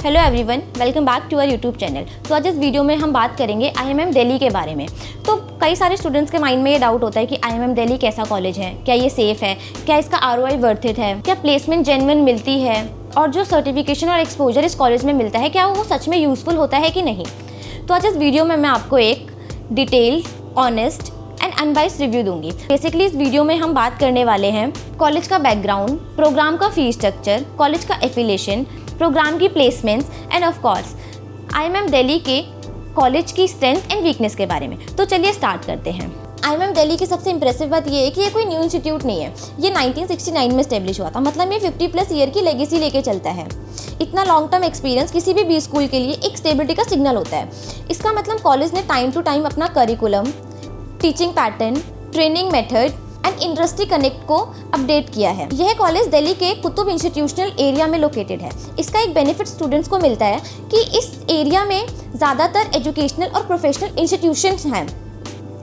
Hello everyone, welcome back to our YouTube channel. तो आज इस वीडियो में हम बात करेंगे IMM दिल्ली के बारे में। तो कई सारे स्टूडेंट्स के माइंड में ये डाउट होता है कि IMM दिल्ली कैसा कॉलेज है, क्या ये सेफ़ है, क्या इसका ROI वर्थ इट है, क्या प्लेसमेंट जेन्युइन मिलती है, और जो सर्टिफिकेशन और एक्सपोजर इस कॉलेज में मिलता है क्या वो सच में यूज़फुल होता है कि नहीं। तो आज इस वीडियो में मैं आपको एक detailed, honest and unbiased review दूंगी। बेसिकली इस वीडियो में हम बात करने वाले हैं कॉलेज का बैकग्राउंड, प्रोग्राम का फीस स्ट्रक्चर, कॉलेज का एफिलिएशन, प्रोग्राम की placements end of course IMM Delhi के कॉलेज की स्ट्रेंथ एंड वीकनेस के बारे में। तो चलिए स्टार्ट करते हैं। IMM दिल्ली की सबसे इंप्रेसिव बात ये है कि ये कोई न्यू इंस्टीट्यूट नहीं है। ये 1969 में स्टेब्लिश हुआ था, मतलब ये 50+ ईयर की लेगेसी लेके चलता है। इतना लॉन्ग टर्म एक्सपीरियंस किसी भी बी स्कूल के लिए एक स्टेबिलिटी का सिग्नल होता है। इसका मतलब कॉलेज ने टाइम टू टाइम अपना curriculum, teaching pattern, training method and industry connect को अपडेट किया है। यह कॉलेज दिल्ली के कुतुब इंस्टीट्यूशनल एरिया में लोकेटेड है। इसका एक बेनिफिट स्टूडेंट्स को मिलता है कि इस एरिया में ज़्यादातर एजुकेशनल और प्रोफेशनल इंस्टीट्यूशंस हैं,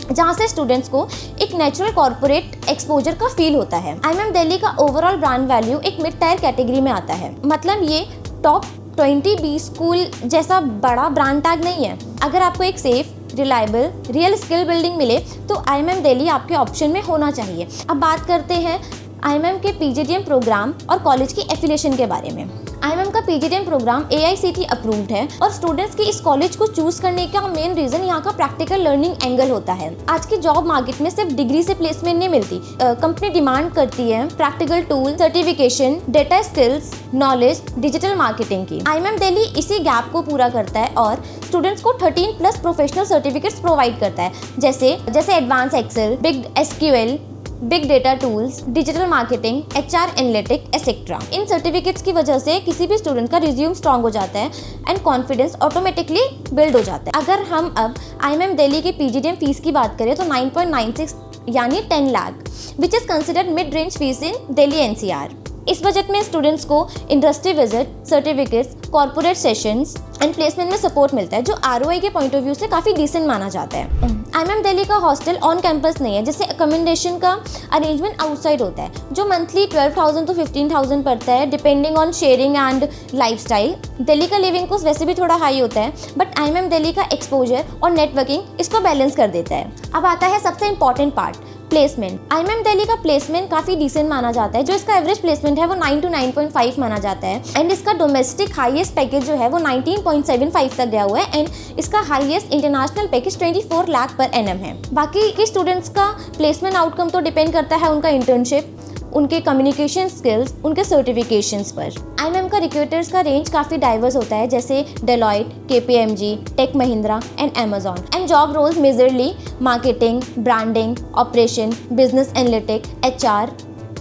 जहाँ से स्टूडेंट्स को एक नेचुरल कॉर्पोरेट एक्सपोजर का फील होता है। IMM दिल्ली का ओवरऑल ब्रांड वैल्यू एक मिड टायर कैटेगरी में आता है, मतलब ये टॉप 20 बी स्कूल जैसा बड़ा ब्रांड टैग नहीं है। अगर आपको एक safe, reliable, real skill building मिले तो IMM दिल्ली आपके ऑप्शन में होना चाहिए। अब बात करते हैं IMM के PGDM प्रोग्राम और कॉलेज की एफिलिएशन के बारे में। IMM का PGDM प्रोग्राम AICTE अप्रूव्ड है और स्टूडेंट्स की इस कॉलेज को चूज करने का मेन रीजन यहाँ का प्रैक्टिकल लर्निंग एंगल होता है। आज की जॉब मार्केट में सिर्फ डिग्री से प्लेसमेंट नहीं मिलती। कंपनी डिमांड करती है practical tool, certification, data skills, knowledge, digital marketing की। IMM दिल्ली इसी गैप को पूरा करता है और स्टूडेंट्स को 13+ प्रोफेशनल सर्टिफिकेट्स प्रोवाइड करता है, जैसे advance excel, big SQL, big data tools, digital marketing, HR analytic etcetera. इन सर्टिफिकेट्स की वजह से किसी भी स्टूडेंट का रिज्यूम स्ट्रॉन्ग हो जाता है एंड कॉन्फिडेंस ऑटोमेटिकली बिल्ड हो जाता है। अगर हम अब IMM दिल्ली की PGDM फीस की बात करें तो 9.96 यानी 10 lakh, which is considered mid range fees in Delhi NCR। इस बजट में स्टूडेंट्स को industry visit, certificates, corporate sessions and placement में सपोर्ट मिलता है, जो ROI के पॉइंट ऑफ व्यू से काफ़ी डिसेंट माना जाता है। IMM दिल्ली का हॉस्टल ऑन कैंपस नहीं है, जिससे अकोमोडेशन का अरेंजमेंट आउटसाइड होता है, जो मंथली 12,000 to 15,000 पड़ता है depending on sharing and lifestyle. Delhi का लिविंग कॉस्ट वैसे भी थोड़ा हाई होता है, बट IMM दिल्ली का एक्सपोजर और नेटवर्किंग इसको बैलेंस कर देता है। अब आता है सबसे important part, placement. IMM Delhi का प्लेसमेंट काफ़ी डिसेंट माना जाता है। जो इसका एवरेज प्लेसमेंट है वो 9 to 9.5 माना जाता है एंड इसका डोमेस्टिक हाईएस्ट पैकेज जो है वो 19.75 तक गया हुआ है एंड इसका हाईएस्ट इंटरनेशनल पैकेज 24 लाख पर annum है। बाकी के स्टूडेंट्स का प्लेसमेंट आउटकम तो डिपेंड करता है उनका इंटर्नशिप, उनके कम्युनिकेशन स्किल्स, उनके सर्टिफिकेशंस पर। IMM का रिक्रूटर्स का रेंज काफ़ी डाइवर्स होता है, जैसे Deloitte, KPMG, Tech Mahindra and Amazon। And job roles majorly marketing, branding, operation, business analytic, HR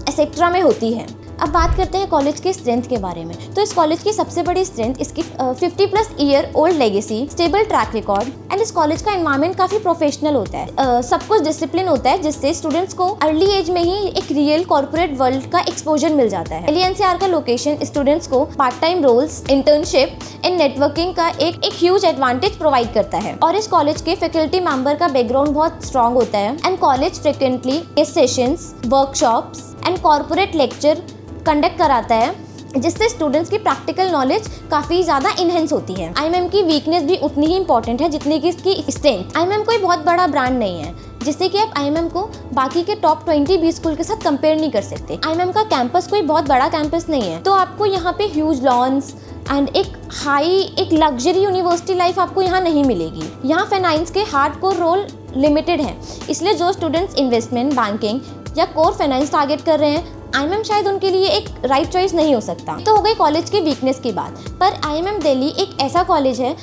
etcetera में होती है। अब बात करते हैं कॉलेज के स्ट्रेंथ के बारे में। तो इस कॉलेज की सबसे बड़ी स्ट्रेंथ इसकी 50+ year old legacy, stable track record and इस कॉलेज का एनवायरनमेंट काफ़ी प्रोफेशनल होता है। सब कुछ डिसिप्लिन होता है, जिससे स्टूडेंट्स को अर्ली एज में ही एक रियल कॉर्पोरेट वर्ल्ड का एक्सपोजर मिल जाता है। दिल्ली NCR का लोकेशन स्टूडेंट्स को part time roles, internship and networking का एक ह्यूज एडवांटेज प्रोवाइड करता है। और इस कॉलेज के फैकल्टी मेंबर का बैकग्राउंड बहुत स्ट्रॉन्ग होता है and college frequently sessions, workshops and corporate lecture conduct कराता है, जिससे स्टूडेंट्स की प्रैक्टिकल नॉलेज काफ़ी ज़्यादा इनहेंस होती है। IMM की वीकनेस भी उतनी ही इंपॉर्टेंट है जितनी कि इसकी स्ट्रेंथ। IMM कोई बहुत बड़ा ब्रांड नहीं है, जिससे कि आप IMM को बाकी के टॉप 20 बी स्कूल के साथ कंपेयर नहीं कर सकते। IMM का कैंपस कोई बहुत बड़ा कैंपस नहीं है, तो आपको यहाँ पे ह्यूज लॉन्स एंड एक लग्जरी यूनिवर्सिटी लाइफ आपको यहाँ नहीं मिलेगी। यहाँ फाइनेंस के हार्डकोर रोल लिमिटेड हैं, इसलिए जो स्टूडेंट्स इन्वेस्टमेंट, बैंकिंग या कोर फाइनेंस टारगेट कर रहे हैं, IMM शायद उनके लिए एक राइट चॉइस नहीं हो सकता। तो हो गई कॉलेज की वीकनेस की बात, पर IMM दिल्ली एक ऐसा कॉलेज है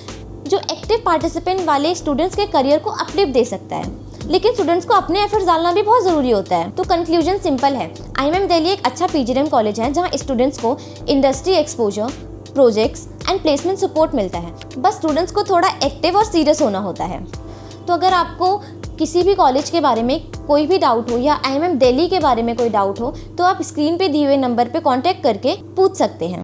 जो एक्टिव पार्टिसिपेंट वाले स्टूडेंट्स के करियर को अपलिफ्ट दे सकता है, लेकिन स्टूडेंट्स को अपने एफर्ट्स डालना भी बहुत ज़रूरी होता है। तो कंक्लूजन सिंपल है, IMM दिल्ली एक अच्छा PGDM कॉलेज है जहाँ स्टूडेंट्स को industry exposure, projects and placement support मिलता है। बस स्टूडेंट्स को थोड़ा एक्टिव और सीरियस होना होता है। तो अगर आपको किसी भी कॉलेज के बारे में कोई भी डाउट हो या IMM दिल्ली के बारे में कोई डाउट हो, तो आप स्क्रीन पे दिए हुए नंबर पे कांटेक्ट करके पूछ सकते हैं।